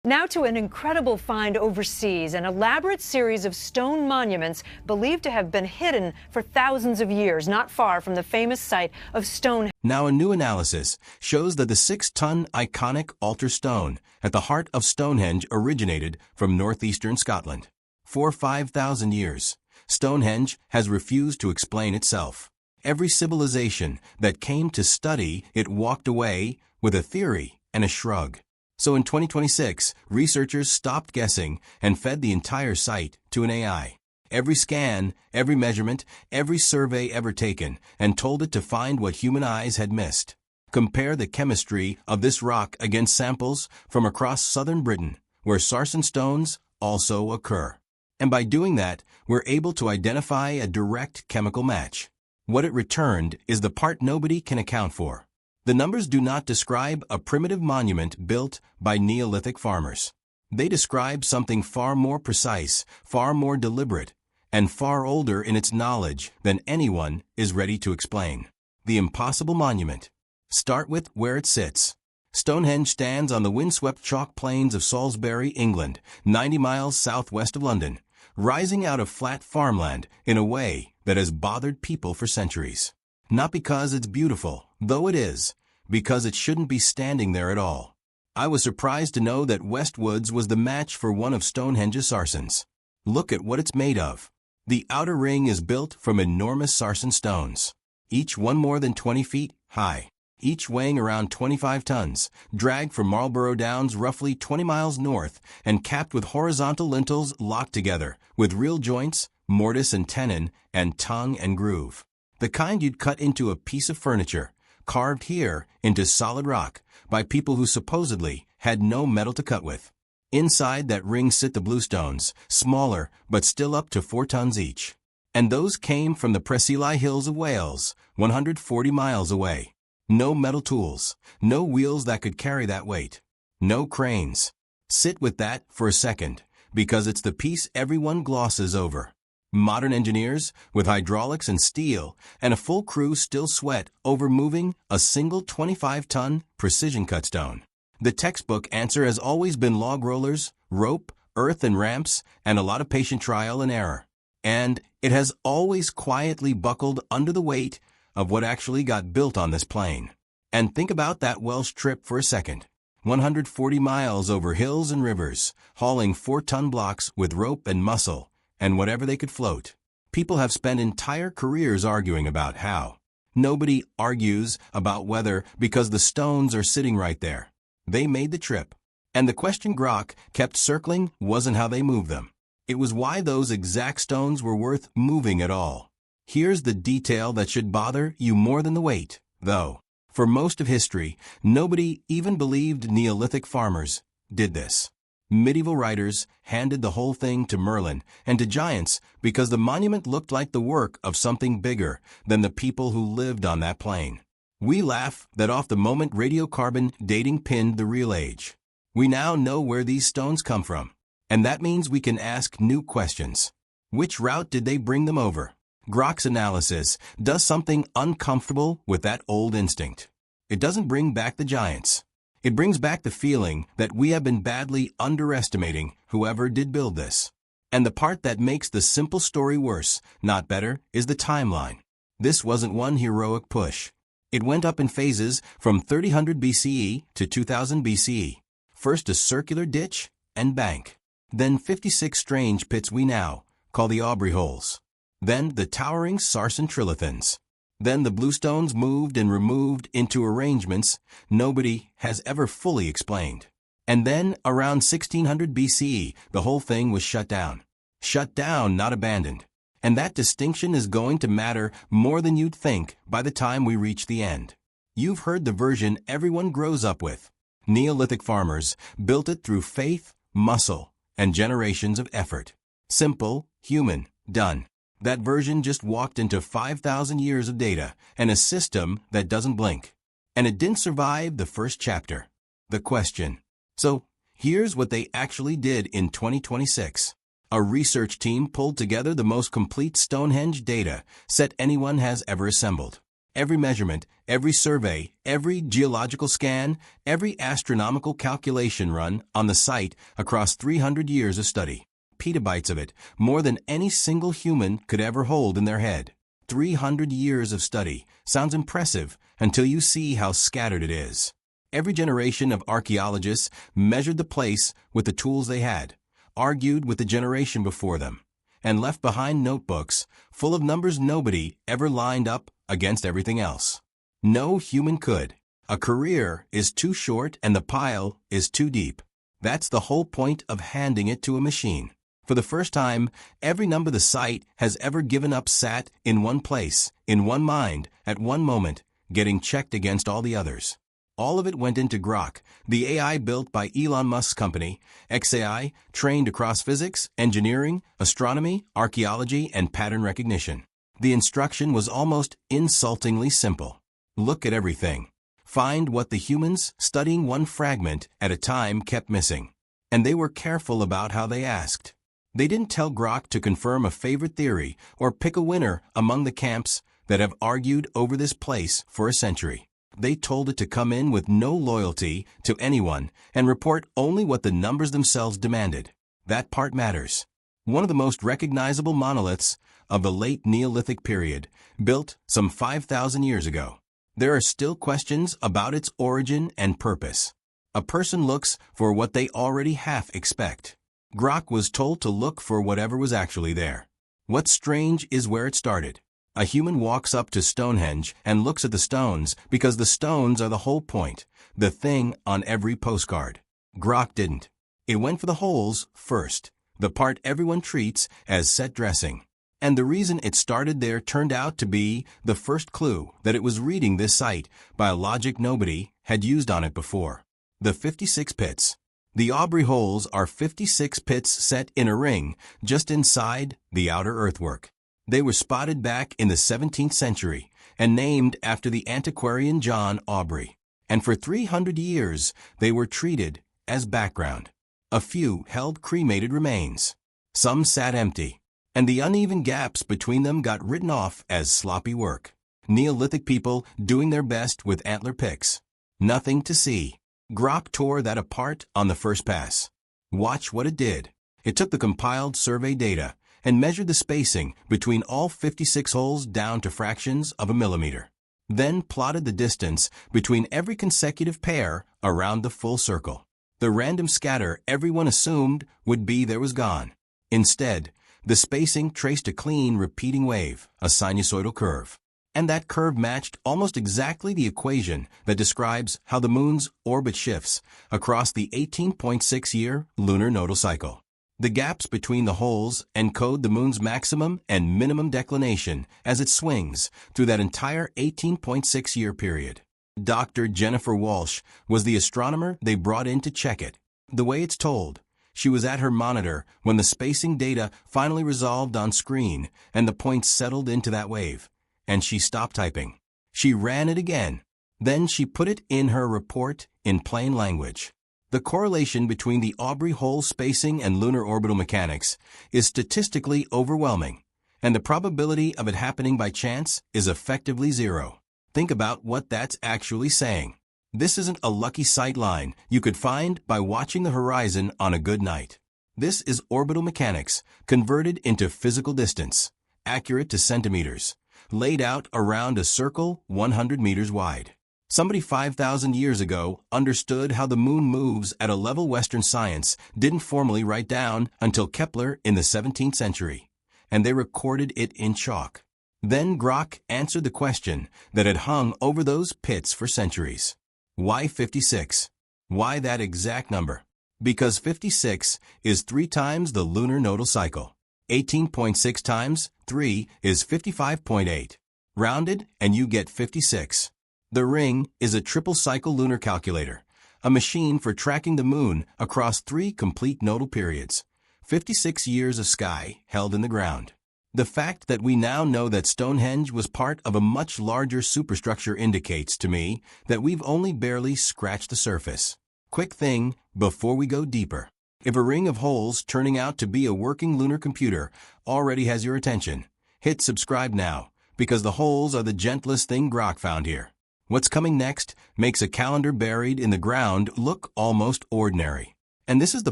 Now to an incredible find overseas, an elaborate series of stone monuments believed to have been hidden for thousands of years, not far from the famous site of Stonehenge. Now a new analysis shows that the 6-ton iconic altar stone at the heart of Stonehenge originated from northeastern Scotland. For 5,000 years, Stonehenge has refused to explain itself. Every civilization that came to study it walked away with a theory and a shrug. So in 2026, researchers stopped guessing and fed the entire site to an AI. Every scan, every measurement, every survey ever taken, and told it to find what human eyes had missed. Compare the chemistry of this rock against samples from across southern Britain, where sarsen stones also occur. And by doing that, we're able to identify a direct chemical match. What it returned is the part nobody can account for. The numbers do not describe a primitive monument built by Neolithic farmers. They describe something far more precise, far more deliberate, and far older in its knowledge than anyone is ready to explain. The impossible monument. Start with where it sits. Stonehenge stands on the windswept chalk plains of Salisbury, England, 90 miles southwest of London, rising out of flat farmland in a way that has bothered people for centuries. Not because it's beautiful, though it is, because it shouldn't be standing there at all. I was surprised to know that Westwoods was the match for one of Stonehenge's sarsens. Look at what it's made of. The outer ring is built from enormous sarsen stones, each one more than 20 feet high, each weighing around 25 tons, dragged from Marlborough Downs roughly 20 miles north, and capped with horizontal lintels locked together, with real joints, mortise and tenon, and tongue and groove. The kind you'd cut into a piece of furniture, carved here into solid rock by people who supposedly had no metal to cut with. Inside that ring sit the bluestones, smaller but still up to 4 tons each. And those came from the Preseli Hills of Wales, 140 miles away. No metal tools, no wheels that could carry that weight, no cranes. Sit with that for a second, because it's the piece everyone glosses over. Modern engineers, with hydraulics and steel, and a full crew still sweat over moving a single 25-ton precision-cut stone. The textbook answer has always been log rollers, rope, earth and ramps, and a lot of patient trial and error. And it has always quietly buckled under the weight of what actually got built on this plain. And think about that Welsh trip for a second. 140 miles over hills and rivers, hauling 4-ton blocks with rope and muscle, and whatever they could float. People have spent entire careers arguing about how. Nobody argues about whether because the stones are sitting right there. They made the trip. And the question Grok kept circling wasn't how they moved them. It was why those exact stones were worth moving at all. Here's the detail that should bother you more than the weight, though. For most of history, nobody even believed Neolithic farmers did this. Medieval writers handed the whole thing to Merlin and to giants because the monument looked like the work of something bigger than the people who lived on that plain. We laugh that off the moment radiocarbon dating pinned the real age. We now know where these stones come from, and that means we can ask new questions. Which route did they bring them over? Grok's analysis does something uncomfortable with that old instinct. It doesn't bring back the giants. It brings back the feeling that we have been badly underestimating whoever did build this. And the part that makes the simple story worse, not better, is the timeline. This wasn't one heroic push. It went up in phases from 3000 BCE to 2000 BCE. First a circular ditch and bank. Then 56 strange pits we now call the Aubrey holes. Then the towering sarsen trilithons. Then the bluestones moved and removed into arrangements nobody has ever fully explained. And then, around 1600 BCE, the whole thing was shut down. Shut down, not abandoned. And that distinction is going to matter more than you'd think by the time we reach the end. You've heard the version everyone grows up with. Neolithic farmers built it through faith, muscle, and generations of effort. Simple, human, done. That version just walked into 5,000 years of data and a system that doesn't blink. And it didn't survive the first chapter. The question. So, here's what they actually did in 2026. A research team pulled together the most complete Stonehenge data set anyone has ever assembled. Every measurement, every survey, every geological scan, every astronomical calculation run on the site across 300 years of study. Petabytes of it, more than any single human could ever hold in their head. 300 years of study sounds impressive until you see how scattered it is. Every generation of archaeologists measured the place with the tools they had, argued with the generation before them, and left behind notebooks full of numbers nobody ever lined up against everything else. No human could. A career is too short and the pile is too deep. That's the whole point of handing it to a machine. For the first time, every number the site has ever given up sat in one place, in one mind, at one moment, getting checked against all the others. All of it went into Grok, the AI built by Elon Musk's company, XAI, trained across physics, engineering, astronomy, archaeology, and pattern recognition. The instruction was almost insultingly simple. Look at everything. Find what the humans, studying one fragment at a time, kept missing. And they were careful about how they asked. They didn't tell Grok to confirm a favorite theory or pick a winner among the camps that have argued over this place for a century. They told it to come in with no loyalty to anyone and report only what the numbers themselves demanded. That part matters. One of the most recognizable monoliths of the late Neolithic period, built some 5,000 years ago. There are still questions about its origin and purpose. A person looks for what they already half expect. Grok was told to look for whatever was actually there. What's strange is where it started. A human walks up to Stonehenge and looks at the stones because the stones are the whole point, the thing on every postcard. Grok didn't. It went for the holes first, the part everyone treats as set dressing. And the reason it started there turned out to be the first clue that it was reading this site by a logic nobody had used on it before. The 56 pits. The Aubrey holes are 56 pits set in a ring just inside the outer earthwork. They were spotted back in the 17th century and named after the antiquarian John Aubrey. And for 300 years, they were treated as background. A few held cremated remains. Some sat empty, and the uneven gaps between them got written off as sloppy work. Neolithic people doing their best with antler picks. Nothing to see. Grok tore that apart on the first pass. Watch what it did. It took the compiled survey data and measured the spacing between all 56 holes down to fractions of a millimeter. Then plotted the distance between every consecutive pair around the full circle. The random scatter everyone assumed would be there was gone. Instead, the spacing traced a clean repeating wave, a sinusoidal curve. And that curve matched almost exactly the equation that describes how the moon's orbit shifts across the 18.6-year lunar nodal cycle. The gaps between the holes encode the moon's maximum and minimum declination as it swings through that entire 18.6-year period. Dr. Jennifer Walsh was the astronomer they brought in to check it. The way it's told, she was at her monitor when the spacing data finally resolved on screen and the points settled into that wave. And she stopped typing. She ran it again. Then she put it in her report in plain language. The correlation between the Aubrey hole spacing and lunar orbital mechanics is statistically overwhelming, and the probability of it happening by chance is effectively zero. Think about what that's actually saying. This isn't a lucky sight line you could find by watching the horizon on a good night. This is orbital mechanics converted into physical distance, accurate to centimeters, laid out around a circle 100 meters wide. Somebody 5,000 years ago understood how the moon moves at a level Western science didn't formally write down until Kepler in the 17th century, and they recorded it in chalk. Then Grok answered the question that had hung over those pits for centuries. Why 56? Why that exact number? Because 56 is 3 times the lunar nodal cycle. 18.6 times 3 is 55.8. Rounded, and you get 56. The ring is a triple-cycle lunar calculator, a machine for tracking the moon across 3 complete nodal periods, 56 years of sky held in the ground. The fact that we now know that Stonehenge was part of a much larger superstructure indicates to me that we've only barely scratched the surface. Quick thing before we go deeper. If a ring of holes turning out to be a working lunar computer already has your attention, hit subscribe now, because the holes are the gentlest thing Grok found here. What's coming next makes a calendar buried in the ground look almost ordinary. And this is the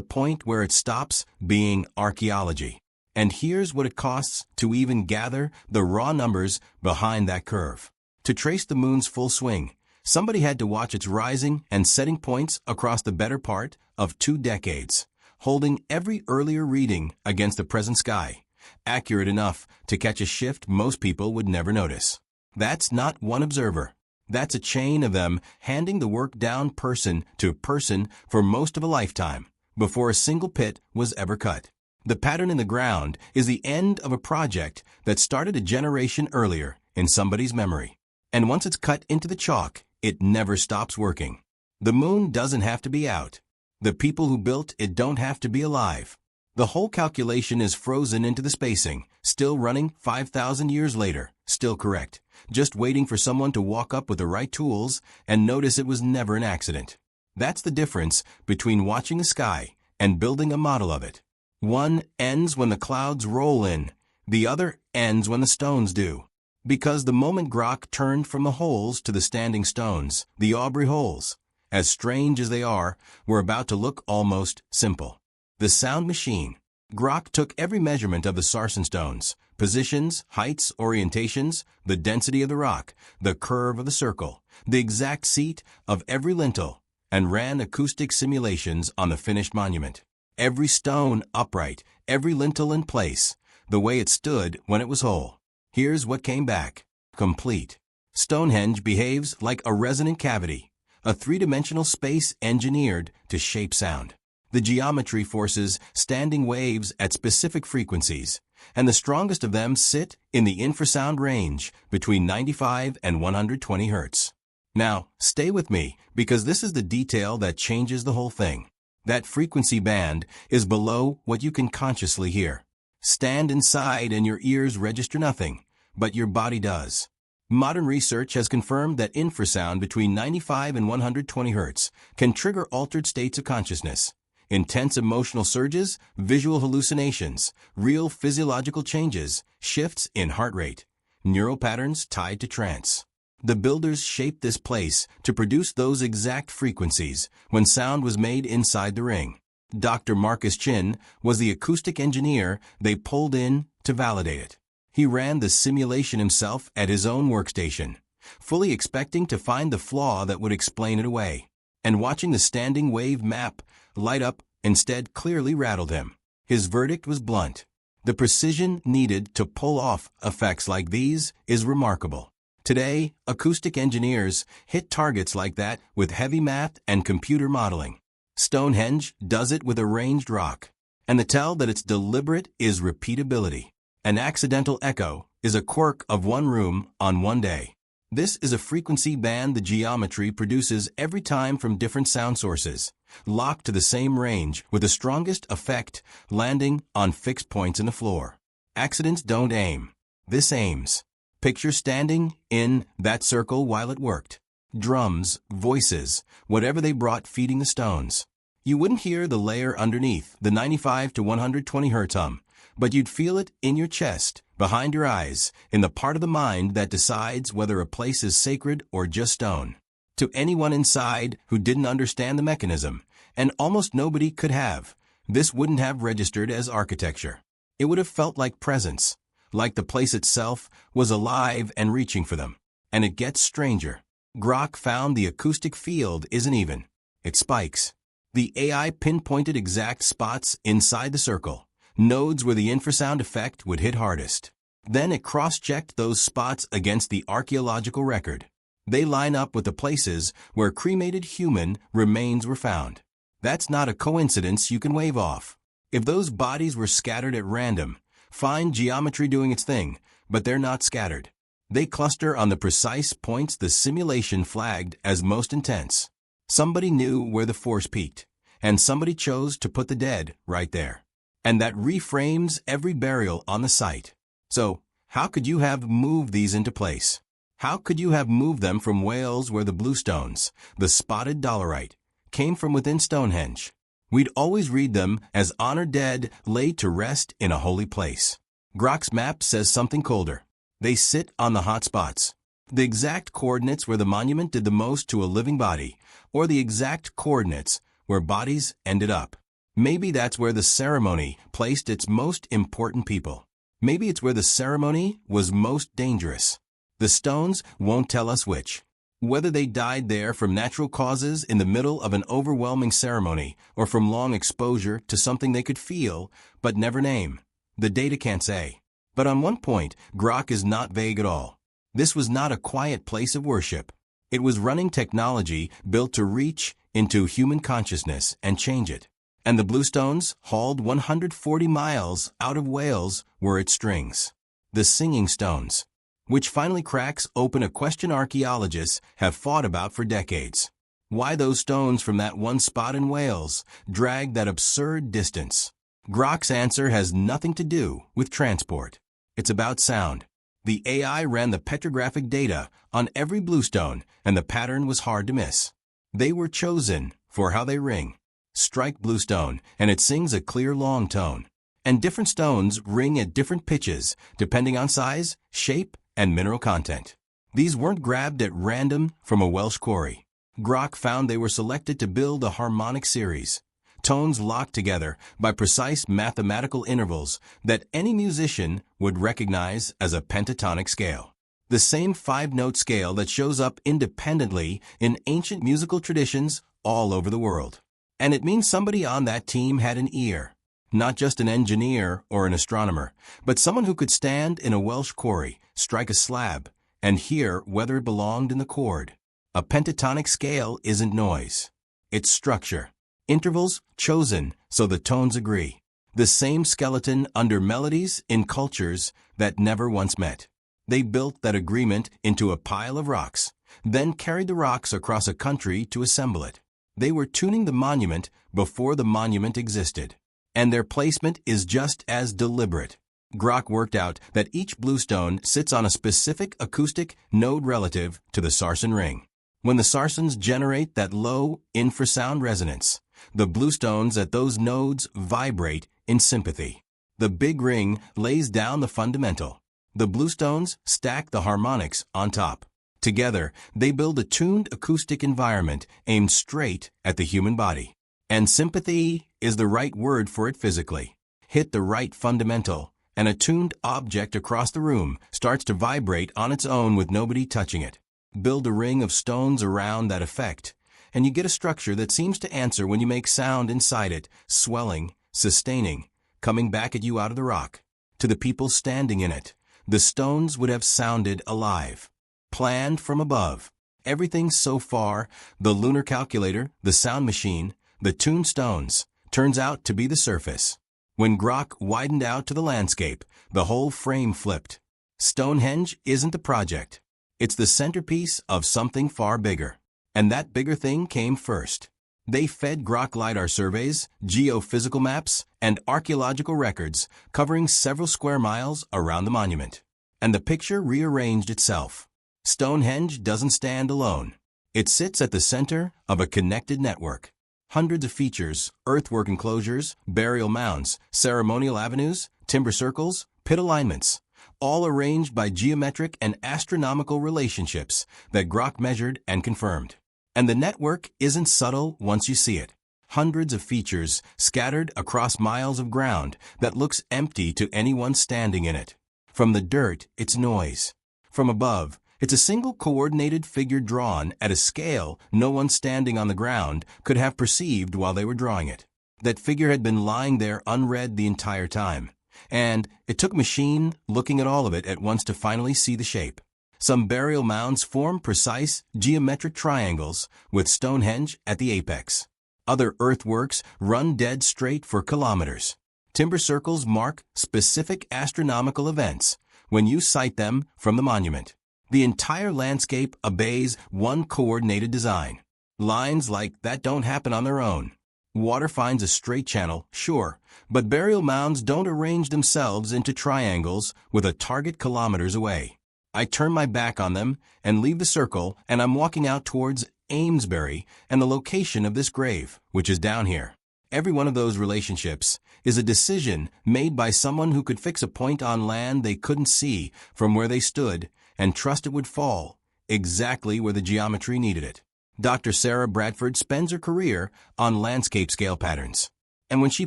point where it stops being archaeology. And here's what it costs to even gather the raw numbers behind that curve. To trace the moon's full swing, somebody had to watch its rising and setting points across the better part of 2 decades, holding every earlier reading against the present sky, accurate enough to catch a shift most people would never notice. That's not one observer. That's a chain of them handing the work down person to person for most of a lifetime, before a single pit was ever cut. The pattern in the ground is the end of a project that started a generation earlier in somebody's memory. And once it's cut into the chalk, it never stops working. The moon doesn't have to be out. The people who built it don't have to be alive. The whole calculation is frozen into the spacing, still running 5,000 years later, still correct, just waiting for someone to walk up with the right tools and notice it was never an accident. That's the difference between watching the sky and building a model of it. One ends when the clouds roll in, the other ends when the stones do. Because the moment Grok turned from the holes to the standing stones, the Aubrey holes, as strange as they are, were about to look almost simple. The sound machine. Grok took every measurement of the sarsen stones, positions, heights, orientations, the density of the rock, the curve of the circle, the exact seat of every lintel, and ran acoustic simulations on the finished monument. Every stone upright, every lintel in place, the way it stood when it was whole. Here's what came back. Complete. Stonehenge behaves like a resonant cavity, a 3-dimensional space engineered to shape sound. The geometry forces standing waves at specific frequencies, and the strongest of them sit in the infrasound range between 95 and 120 Hz. Now, stay with me, because this is the detail that changes the whole thing. That frequency band is below what you can consciously hear. Stand inside and your ears register nothing, but your body does. Modern research has confirmed that infrasound between 95 and 120 Hz can trigger altered states of consciousness. Intense emotional surges, visual hallucinations, real physiological changes, shifts in heart rate, neural patterns tied to trance. The builders shaped this place to produce those exact frequencies when sound was made inside the ring. Dr. Marcus Chin was the acoustic engineer they pulled in to validate it. He ran the simulation himself at his own workstation, fully expecting to find the flaw that would explain it away. And watching the standing wave map light up instead clearly rattled him. His verdict was blunt. The precision needed to pull off effects like these is remarkable. Today, acoustic engineers hit targets like that with heavy math and computer modeling. Stonehenge does it with arranged rock. And the tell that it's deliberate is repeatability. An accidental echo is a quirk of one room on one day. This is a frequency band the geometry produces every time from different sound sources, locked to the same range with the strongest effect landing on fixed points in the floor. Accidents don't aim. This aims. Picture standing in that circle while it worked. Drums, voices, whatever they brought feeding the stones. You wouldn't hear the layer underneath, the 95 to 120 Hz hum, but you'd feel it in your chest, behind your eyes, in the part of the mind that decides whether a place is sacred or just stone. To anyone inside who didn't understand the mechanism, and almost nobody could have, this wouldn't have registered as architecture. It would have felt like presence, like the place itself was alive and reaching for them. And it gets stranger. Grok found the acoustic field isn't even. It spikes. The AI pinpointed exact spots inside the circle, nodes where the infrasound effect would hit hardest. Then it cross-checked those spots against the archaeological record. They line up with the places where cremated human remains were found. That's not a coincidence you can wave off. If those bodies were scattered at random, fine geometry doing its thing, but they're not scattered. They cluster on the precise points the simulation flagged as most intense. Somebody knew where the force peaked, and somebody chose to put the dead right there. And that reframes every burial on the site. So, how could you have moved these into place? How could you have moved them from Wales where the bluestones, the spotted dolerite, came from within Stonehenge? We'd always read them as honored dead laid to rest in a holy place. Grok's map says something colder. They sit on the hot spots. The exact coordinates where the monument did the most to a living body, or the exact coordinates where bodies ended up. Maybe that's where the ceremony placed its most important people. Maybe it's where the ceremony was most dangerous. The stones won't tell us which. Whether they died there from natural causes in the middle of an overwhelming ceremony or from long exposure to something they could feel but never name, the data can't say. But on one point, Grok is not vague at all. This was not a quiet place of worship. It was running technology built to reach into human consciousness and change it. And the bluestones, hauled 140 miles out of Wales, were its strings. The singing stones, which finally cracks open a question archaeologists have fought about for decades. Why those stones from that one spot in Wales dragged that absurd distance? Grok's answer has nothing to do with transport. It's about sound. The AI ran the petrographic data on every bluestone, and the pattern was hard to miss. They were chosen for how they ring. Strike bluestone, and it sings a clear long tone. And different stones ring at different pitches, depending on size, shape, and mineral content. These weren't grabbed at random from a Welsh quarry. Grok found they were selected to build a harmonic series. Tones locked together by precise mathematical intervals that any musician would recognize as a pentatonic scale. The same five-note scale that shows up independently in ancient musical traditions all over the world. And it means somebody on that team had an ear. Not just an engineer or an astronomer, but someone who could stand in a Welsh quarry, strike a slab, and hear whether it belonged in the chord. A pentatonic scale isn't noise. It's structure. Intervals chosen so the tones agree. The same skeleton under melodies in cultures that never once met. They built that agreement into a pile of rocks, then carried the rocks across a country to assemble it. They were tuning the monument before the monument existed. And their placement is just as deliberate. Grok worked out that each bluestone sits on a specific acoustic node relative to the sarsen ring. When the sarsens generate that low infrasound resonance, the bluestones at those nodes vibrate in sympathy. The big ring lays down the fundamental. The bluestones stack the harmonics on top. Together, they build a tuned acoustic environment aimed straight at the human body. And sympathy is the right word for it physically. Hit the right fundamental, and a tuned object across the room starts to vibrate on its own with nobody touching it. Build a ring of stones around that effect, and you get a structure that seems to answer when you make sound inside it, swelling, sustaining, coming back at you out of the rock. To the people standing in it, the stones would have sounded alive. Planned from above. Everything so far, the lunar calculator, the sound machine, the tuned stones, turns out to be the surface. When Grok widened out to the landscape, the whole frame flipped. Stonehenge isn't the project. It's the centerpiece of something far bigger. And that bigger thing came first. They fed Grok LiDAR surveys, geophysical maps, and archaeological records covering several square miles around the monument. And the picture rearranged itself. Stonehenge doesn't stand alone. It sits at the center of a connected network. Hundreds of features, earthwork enclosures, burial mounds, ceremonial avenues, timber circles, pit alignments, all arranged by geometric and astronomical relationships that Grok measured and confirmed. And the network isn't subtle once you see it. Hundreds of features scattered across miles of ground that looks empty to anyone standing in it. From the dirt, it's noise. From above, it's a single coordinated figure drawn at a scale no one standing on the ground could have perceived while they were drawing it. That figure had been lying there unread the entire time, and it took a machine looking at all of it at once to finally see the shape. Some burial mounds form precise geometric triangles with Stonehenge at the apex. Other earthworks run dead straight for kilometers. Timber circles mark specific astronomical events when you sight them from the monument. The entire landscape obeys one coordinated design. Lines like that don't happen on their own. Water finds a straight channel, sure, but burial mounds don't arrange themselves into triangles with a target kilometers away. I turn my back on them and leave the circle, and I'm walking out towards Amesbury and the location of this grave, which is down here. Every one of those relationships is a decision made by someone who could fix a point on land they couldn't see from where they stood and trust it would fall exactly where the geometry needed it. Dr. Sarah Bradford spends her career on landscape scale patterns. And when she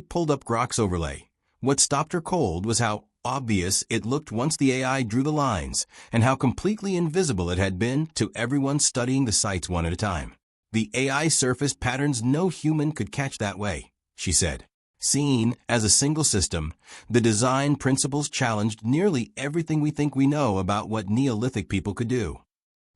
pulled up Grok's overlay, what stopped her cold was how obvious it looked once the AI drew the lines, and how completely invisible it had been to everyone studying the sites one at a time. The AI surfaced patterns no human could catch that way, she said. Seen as a single system, the design principles challenged nearly everything we think we know about what Neolithic people could do.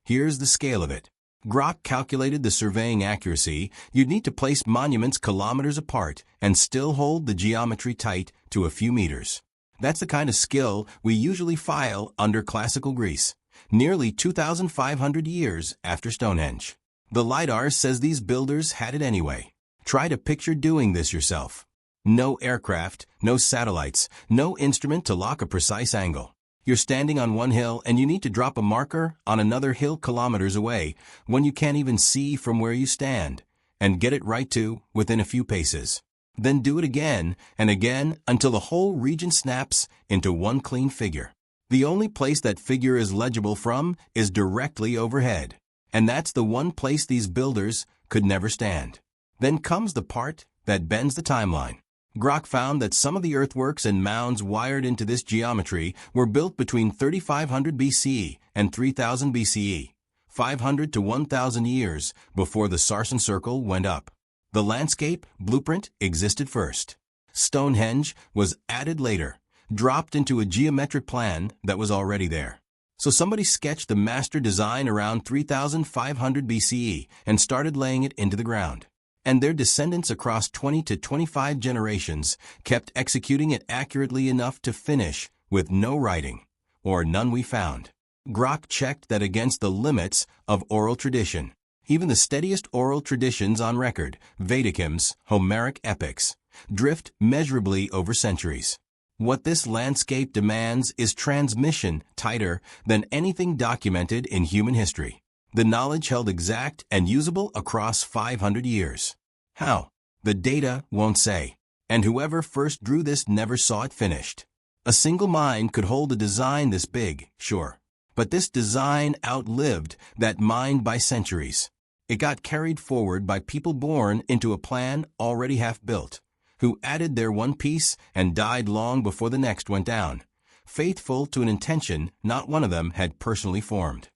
Here's the scale of it. Grok calculated the surveying accuracy you'd need to place monuments kilometers apart and still hold the geometry tight to a few meters. That's the kind of skill we usually file under classical Greece, nearly 2,500 years after Stonehenge. The LiDAR says these builders had it anyway. Try to picture doing this yourself. No aircraft, no satellites, no instrument to lock a precise angle. You're standing on one hill and you need to drop a marker on another hill kilometers away, one you can't even see from where you stand, and get it right to within a few paces. Then do it again and again until the whole region snaps into one clean figure. The only place that figure is legible from is directly overhead. And that's the one place these builders could never stand. Then comes the part that bends the timeline. Grok found that some of the earthworks and mounds wired into this geometry were built between 3500 BCE and 3000 BCE, 500 to 1000 years before the Sarsen Circle went up. The landscape blueprint existed first. Stonehenge was added later, dropped into a geometric plan that was already there. So somebody sketched the master design around 3500 BCE and started laying it into the ground. And their descendants across 20 to 25 generations kept executing it accurately enough to finish with no writing, or none we found. Grok checked that against the limits of oral tradition. Even the steadiest oral traditions on record, Vedic hymns, Homeric epics, drift measurably over centuries. What this landscape demands is transmission tighter than anything documented in human history. The knowledge held exact and usable across 500 years. How? The data won't say. And whoever first drew this never saw it finished. A single mind could hold a design this big, sure. But this design outlived that mind by centuries. It got carried forward by people born into a plan already half built, who added their one piece and died long before the next went down, faithful to an intention not one of them had personally formed.